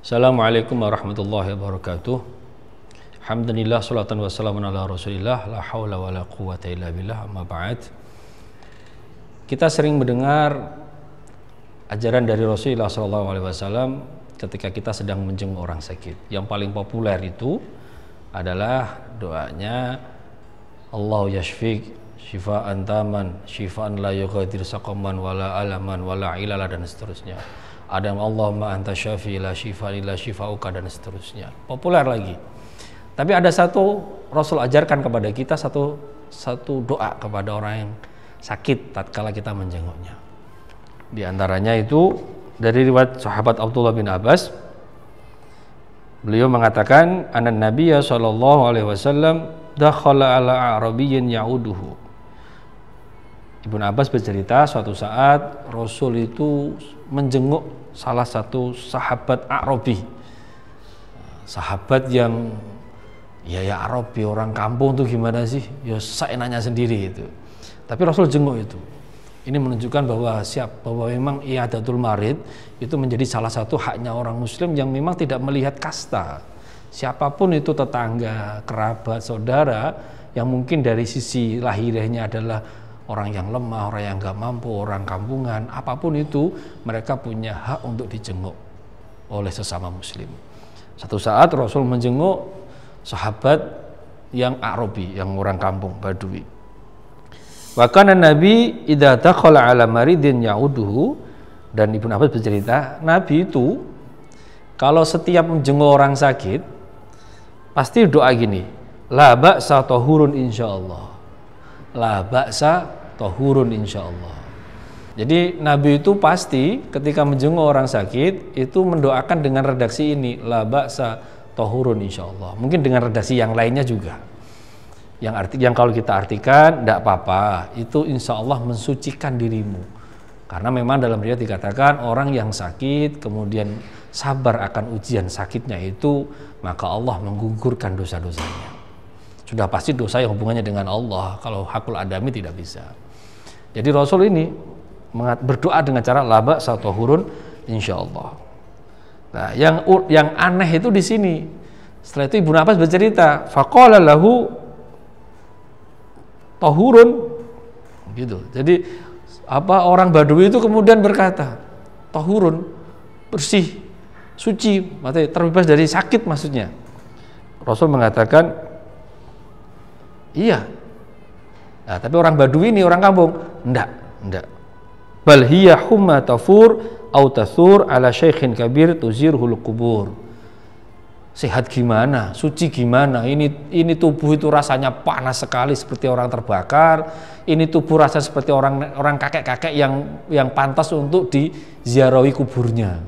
Assalamualaikum warahmatullahi wabarakatuh. Alhamdulillah, salatan wassalamun ala rasulillah, la hawla wa la quwata illa billah, amma ba'd. Kita sering mendengar ajaran dari Rasulullah SAW ketika kita sedang menjenguk orang sakit. Yang paling populer itu adalah doanya Allah yashfik syifaan taman, syifaan la yughadir saqaman wala alaman wala ilala, dan seterusnya. Ada yang Allahumma anta syafi la syifa illa syifauka, dan seterusnya. Populer lagi. Tapi ada satu Rasul ajarkan kepada kita satu doa kepada orang yang sakit tatkala kita menjenguknya. Di antaranya itu dari riwayat sahabat Abdullah bin Abbas. Beliau mengatakan, anan Nabiyya sallallahu alaihi wasallam dakhala ala a'rabiyyin ya'uduhu. Ibnu Abbas bercerita suatu saat Rasul itu menjenguk salah satu sahabat Arabi, sahabat yang ya Arabi, orang kampung tuh gimana sih, ya seenaknya sendiri itu. Tapi Rasul jenguk itu. Ini menunjukkan bahwa memang i'adatul marid itu menjadi salah satu haknya orang Muslim yang memang tidak melihat kasta. Siapapun itu, tetangga, kerabat, saudara, yang mungkin dari sisi lahiriahnya adalah orang yang lemah, orang yang gak mampu, orang kampungan, apapun itu, mereka punya hak untuk dijenguk oleh sesama Muslim. Satu saat Rasul menjenguk sahabat yang Arabi, yang orang kampung, Badui. Wa kana Nabi idza dakhala ala maridin ya'uduhu, dan Ibnu Abbas bercerita, Nabi itu kalau setiap menjenguk orang sakit pasti doa gini, la ba'sa tahurun insyaallah. La ba'sa tahurun insyaallah. Jadi Nabi itu pasti ketika menjenguk orang sakit itu mendoakan dengan redaksi ini, la ba'sa tahurun insyaallah. Mungkin dengan redaksi yang lainnya juga. Yang kalau kita artikan, tidak apa-apa, itu insya Allah mensucikan dirimu. Karena memang dalam riwayat dikatakan orang yang sakit kemudian sabar akan ujian sakitnya itu, maka Allah menggugurkan dosa-dosanya. Sudah pasti dosa yang hubungannya dengan Allah, kalau hakul adami tidak bisa. Jadi Rasul ini berdoa dengan cara laba satahurun insya Allah. Nah, yang aneh itu di sini. Setelah itu Ibnu Abbas bercerita, faqala lahu tahurun, gitu. Jadi orang Badui itu kemudian berkata, tahurun, bersih, suci, maksudnya terbebas dari sakit maksudnya. Rasul mengatakan, iya. Nah, tapi orang Badui ini, orang kampung, enggak. Bal hiya humma tafur au tasur ala syaikhin kabir tuzirhul qubur. Sehat gimana, suci gimana, ini tubuh itu rasanya panas sekali seperti orang terbakar, ini tubuh rasanya seperti orang kakek-kakek yang pantas untuk diziarahi kuburnya.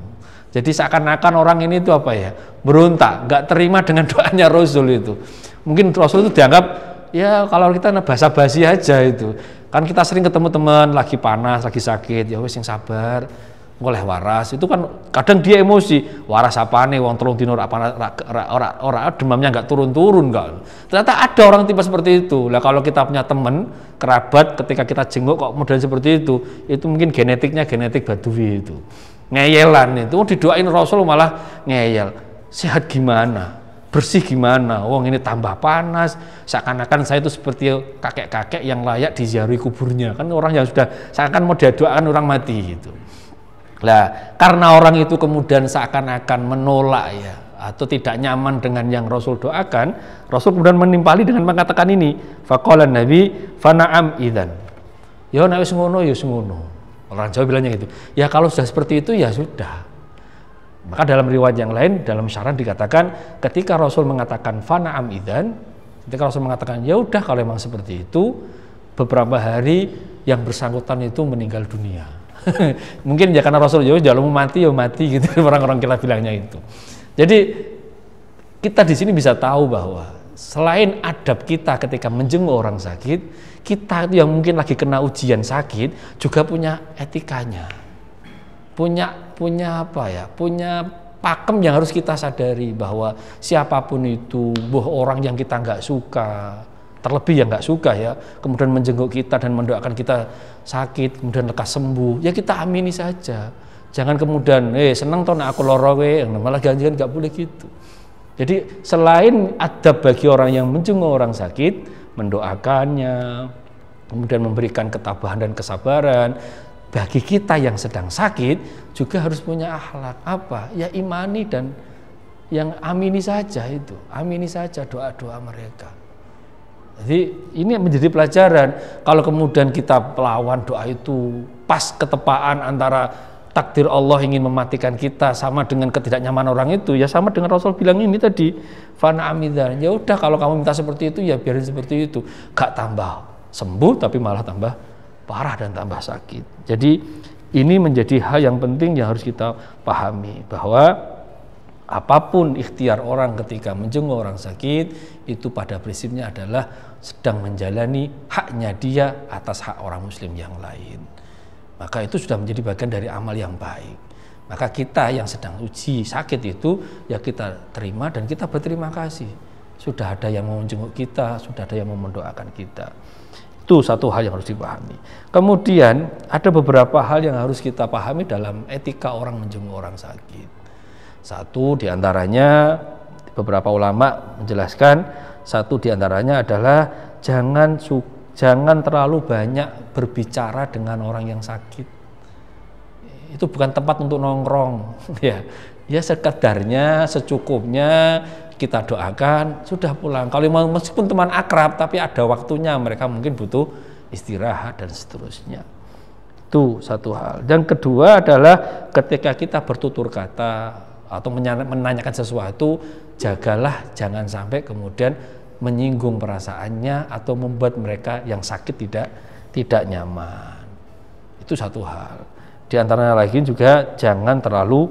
Jadi seakan-akan orang ini itu apa ya, berontak, nggak terima dengan doanya Rasul itu. Mungkin Rasul itu dianggap ya kalau kita basa-basi aja itu. Kan kita sering ketemu teman lagi panas, lagi sakit, ya wis yang sabar. Oleh waras itu kan kadang dia emosi, waras apane wong 3 dino ora demamnya enggak turun-turun enggak. Ternyata ada orang tipe seperti itu. Lah kalau kita punya teman, kerabat, ketika kita jenguk kok model seperti itu mungkin genetiknya genetik Badui itu. Ngeyelan itu didoain Rasul malah ngeyel. Sehat gimana? Bersih gimana? Wong ini tambah panas, seakan-akan saya itu seperti kakek-kakek yang layak diziarahi kuburnya. Kan orang yang sudah seakan mau didoakan orang mati gitu. Nah, karena orang itu kemudian seakan-akan menolak ya, atau tidak nyaman dengan yang Rasul doakan, Rasul kemudian menimpali dengan mengatakan ini, faqala Nabi fana'am idzan. Ya nek wis ngono ya wis ngono. Orang Jawa bilangnya gitu. Ya kalau sudah seperti itu ya sudah. Maka dalam riwayat yang lain, dalam syarah dikatakan ketika Rasul mengatakan fana'am idzan, ketika Rasul mengatakan ya udah kalau memang seperti itu, beberapa hari yang bersangkutan itu meninggal dunia. Mungkin ya karena Rasul ya mau mati ya mati gitu, orang-orang kita bilangnya itu. Jadi kita di sini bisa tahu bahwa selain adab kita ketika menjenguk orang sakit, kita yang mungkin lagi kena ujian sakit juga punya etikanya, punya apa ya, punya pakem yang harus kita sadari bahwa siapapun itu, orang yang kita nggak suka, terlebih yang nggak suka ya, kemudian menjenguk kita dan mendoakan kita sakit, kemudian lekas sembuh, ya kita amini saja. Jangan kemudian seneng toh nek aku loro kowe, malah janjian, nggak boleh gitu. Jadi selain adab bagi orang yang menjenguk orang sakit, mendoakannya, kemudian memberikan ketabahan dan kesabaran, bagi kita yang sedang sakit juga harus punya akhlak apa? Ya imani dan yang amini saja itu, amini saja doa-doa mereka. Jadi ini menjadi pelajaran. Kalau kemudian kita melawan doa itu pas ketepaan antara takdir Allah ingin mematikan kita sama dengan ketidaknyamanan orang itu, ya sama dengan Rasul bilang ini tadi, fana amidan. Ya udah kalau kamu minta seperti itu ya biarin seperti itu, gak tambah sembuh tapi malah tambah parah dan tambah sakit. Jadi ini menjadi hal yang penting yang harus kita pahami, bahwa apapun ikhtiar orang ketika menjenguk orang sakit itu pada prinsipnya adalah sedang menjalani haknya dia atas hak orang muslim yang lain. Maka itu sudah menjadi bagian dari amal yang baik. Maka kita yang sedang uji sakit itu ya kita terima dan kita berterima kasih. Sudah ada yang mau menjenguk kita, sudah ada yang mau mendoakan kita. Itu satu hal yang harus dipahami. Kemudian ada beberapa hal yang harus kita pahami dalam etika orang menjenguk orang sakit. Satu diantaranya, beberapa ulama menjelaskan, satu diantaranya adalah jangan terlalu banyak berbicara dengan orang yang sakit. Itu bukan tempat untuk nongkrong, ya sekedarnya, secukupnya kita doakan, sudah pulang. Kalau meskipun teman akrab, tapi ada waktunya, mereka mungkin butuh istirahat dan seterusnya. Itu satu hal. Dan kedua adalah ketika kita bertutur kata atau menanyakan sesuatu, jagalah jangan sampai kemudian menyinggung perasaannya atau membuat mereka yang sakit tidak nyaman. Itu satu hal. Di antaranya lagi juga jangan terlalu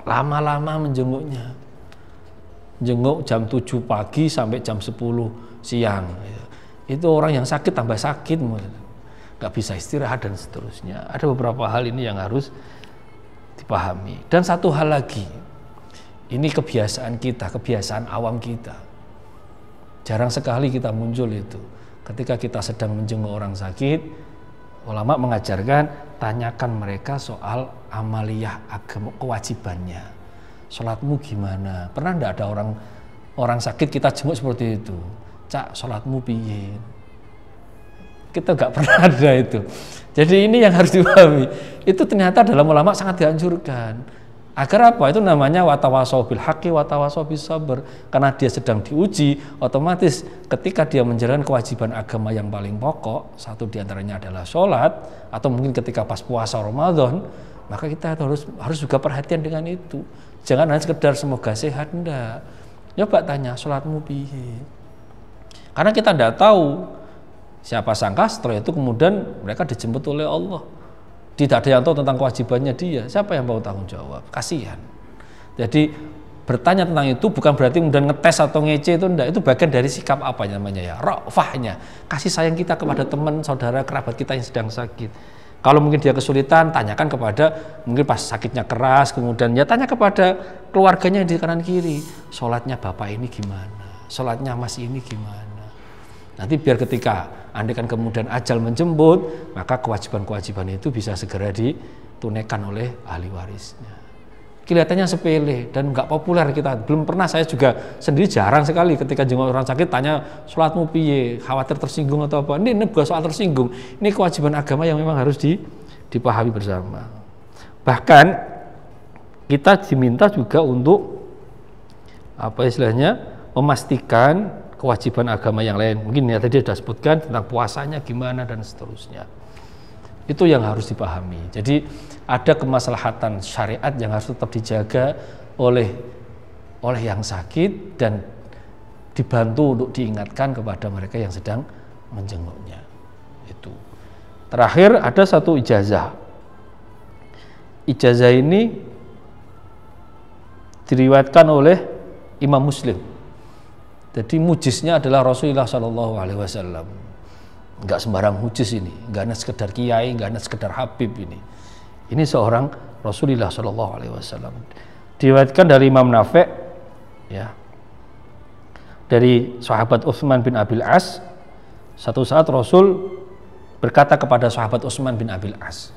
lama-lama menjenguknya. Jenguk jam 7 pagi sampai jam 10 siang. Itu orang yang sakit tambah sakit, nggak bisa istirahat dan seterusnya. Ada beberapa hal ini yang harus dipahami. Dan satu hal lagi, ini kebiasaan kita, kebiasaan awam kita. Jarang sekali kita muncul itu. Ketika kita sedang menjenguk orang sakit, ulama mengajarkan tanyakan mereka soal amaliyah agama, kewajibannya. Sholatmu gimana? Pernah enggak ada orang sakit kita jenguk seperti itu? Cak, sholatmu piye? Kita enggak pernah ada itu. Jadi ini yang harus dipahami. Itu ternyata dalam ulama sangat dianjurkan. Agar apa? Itu namanya watawasau bil haqqi watawasau bis sabr. Karena dia sedang diuji, otomatis ketika dia menjalankan kewajiban agama yang paling pokok, satu diantaranya adalah sholat, atau mungkin ketika pas puasa Ramadan, maka kita harus juga perhatian dengan itu. Jangan hanya sekedar semoga sehat, enggak. Coba tanya, sholatmu piye? Karena kita enggak tahu, siapa sangka setelah itu kemudian mereka dijemput oleh Allah. Tidak ada yang tahu tentang kewajibannya dia. Siapa yang mau tanggung jawab? Kasihan. Jadi bertanya tentang itu bukan berarti kemudian ngetes atau ngece, itu enggak. Itu bagian dari sikap apa namanya ya? Ra'fahnya. Kasih sayang kita kepada teman, saudara, kerabat kita yang sedang sakit. Kalau mungkin dia kesulitan, tanyakan kepada, mungkin pas sakitnya keras, kemudian ya tanya kepada keluarganya di kanan kiri. Sholatnya bapak ini gimana? Sholatnya mas ini gimana? Nanti biar ketika andaikan kemudian ajal menjemput, maka kewajiban-kewajiban itu bisa segera ditunaikan oleh ahli warisnya. Kelihatannya sepele dan nggak populer kita. Belum pernah, saya juga sendiri jarang sekali ketika jenguk orang sakit tanya sholatmu piye, khawatir tersinggung atau apa. Ini bukan soal tersinggung. Ini kewajiban agama yang memang harus dipahami bersama. Bahkan kita diminta juga untuk apa istilahnya memastikan kewajiban agama yang lain. Mungkin ya tadi sudah sebutkan tentang puasanya gimana dan seterusnya. Itu yang harus dipahami. Jadi ada kemaslahatan syariat yang harus tetap dijaga oleh yang sakit dan dibantu untuk diingatkan kepada mereka yang sedang menjenguknya. Itu. Terakhir ada satu ijazah. Ijazah ini diriwayatkan oleh Imam Muslim. Jadi mujiznya adalah Rasulullah SAW. Enggak sembarang mujiz ini, enggak hanya sekedar kiai, enggak hanya sekedar habib ini. Ini seorang Rasulullah SAW. Diriwayatkan dari Imam Nafi', ya, dari sahabat Utsman bin Abil As. Satu saat Rasul berkata kepada sahabat Utsman bin Abil As,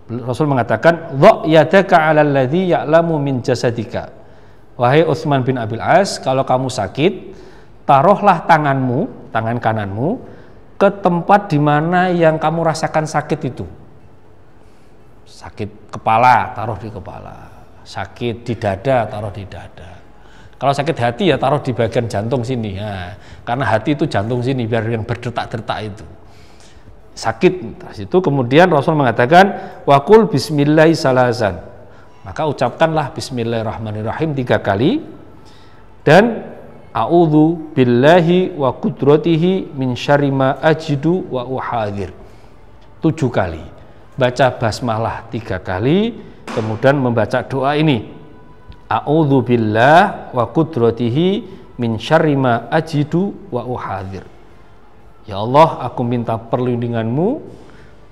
Rasul mengatakan, "Dha' yadaka 'alal ladzi ya'lamu min jasadika." Wahai Utsman bin Abil As, kalau kamu sakit, taruhlah tanganmu, tangan kananmu ke tempat di mana yang kamu rasakan sakit itu. Sakit kepala, taruh di kepala. Sakit di dada, taruh di dada. Kalau sakit hati ya taruh di bagian jantung sini. Nah, karena hati itu jantung sini, biar yang berdetak-detak itu. Sakit itu, kemudian Rasul mengatakan waqul bismillahi salasan, maka ucapkanlah bismillahirrahmanirrahim 3 kali, dan a'udzu billahi wa qudratihi min syarri ma ajidu wa uhadir 7 kali. Baca basmalah 3 kali, kemudian membaca doa ini, a'udzu billah wa qudratihi min syarri ma ajidu wa uhadir. Ya Allah, aku minta perlindunganmu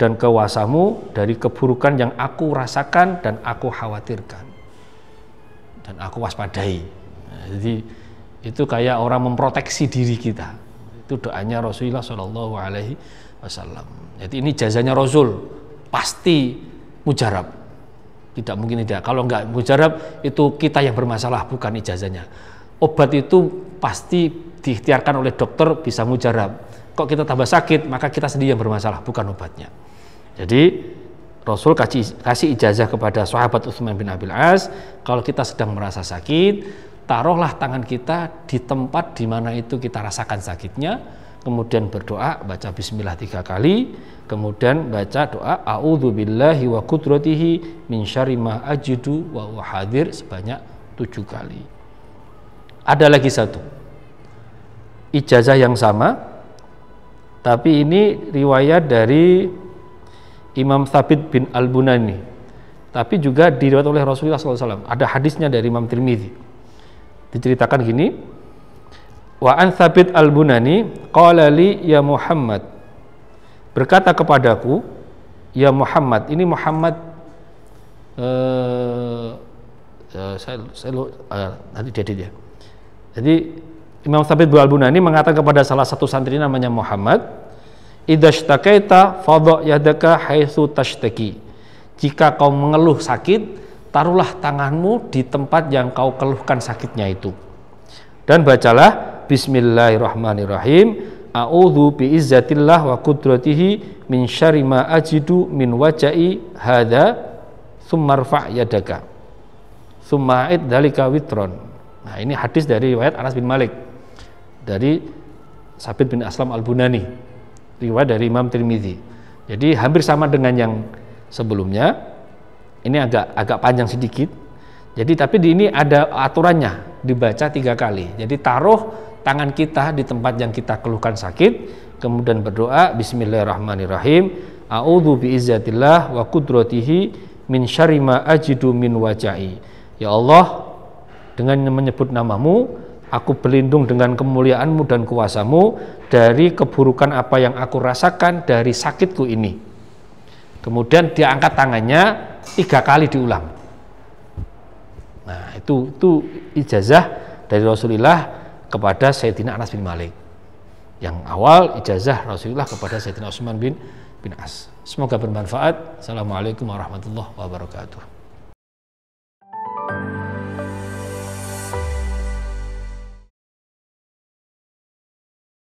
dan kuasamu dari keburukan yang aku rasakan dan aku khawatirkan dan aku waspadai. Nah, jadi itu kayak orang memproteksi diri kita. Itu doanya Rasulullah Shallallahu Alaihi Wasallam. Jadi ini ijazahnya Rasul, pasti mujarab. Tidak mungkin tidak. Kalau enggak mujarab, itu kita yang bermasalah, bukan ijazahnya. Obat itu pasti diikhtiarkan oleh dokter, bisa mujarab. Kok kita tambah sakit, maka kita sendiri yang bermasalah, bukan obatnya. Jadi Rasul kasih ijazah kepada sahabat Utsman bin Abil As, kalau kita sedang merasa sakit, taruhlah tangan kita di tempat di mana itu kita rasakan sakitnya, kemudian berdoa, baca bismillah 3 kali, kemudian baca doa a'udzu billahi wa qudratihi min syarri ma ajidu wa uhadir sebanyak 7 kali. Ada lagi satu ijazah yang sama, tapi ini riwayat dari Imam Thabit bin Al-Bunani, tapi juga diriwayat oleh Rasulullah SAW. Ada hadisnya dari Imam Tirmidzi. Diceritakan gini, wa an Thabit Al-Bunani qala li ya Muhammad, berkata kepadaku ya Muhammad. Ini Muhammad nanti diedit ya. Jadi Imam Thabit bin Al-Bunani mengatakan kepada salah satu santri namanya Muhammad, idashtakaita fadha yadaka haitsu tashtaki. Jika kau mengeluh sakit, taruhlah tanganmu di tempat yang kau keluhkan sakitnya itu. Dan bacalah bismillahirrahmanirrahim, a'udzu biizzatillah wa qudratihi min syarri ma ajidu min wajai hadza, tsumma rfa' yadaka. Tsumma id dzalika witron. Nah, ini hadis dari riwayat Anas bin Malik dari Sabit bin Aslam Al-Bunani, riwayat dari Imam Tirmidzi. Jadi hampir sama dengan yang sebelumnya. Ini agak panjang sedikit. Jadi tapi di ini ada aturannya, dibaca 3 kali. Jadi taruh tangan kita di tempat yang kita keluhkan sakit, kemudian berdoa bismillahirrahmanirrahim, a'udzu biizzatillah wa qudratihi min syarri ma ajidu min wajai. Ya Allah, dengan menyebut namamu, aku berlindung dengan kemuliaanmu dan kuasamu dari keburukan apa yang aku rasakan dari sakitku ini. Kemudian diangkat tangannya 3 kali diulang. Nah, itu ijazah dari Rasulullah kepada Sayyidina Anas bin Malik. Yang awal ijazah Rasulullah kepada Sayyidina Utsman bin As. Semoga bermanfaat. Assalamualaikum warahmatullahi wabarakatuh.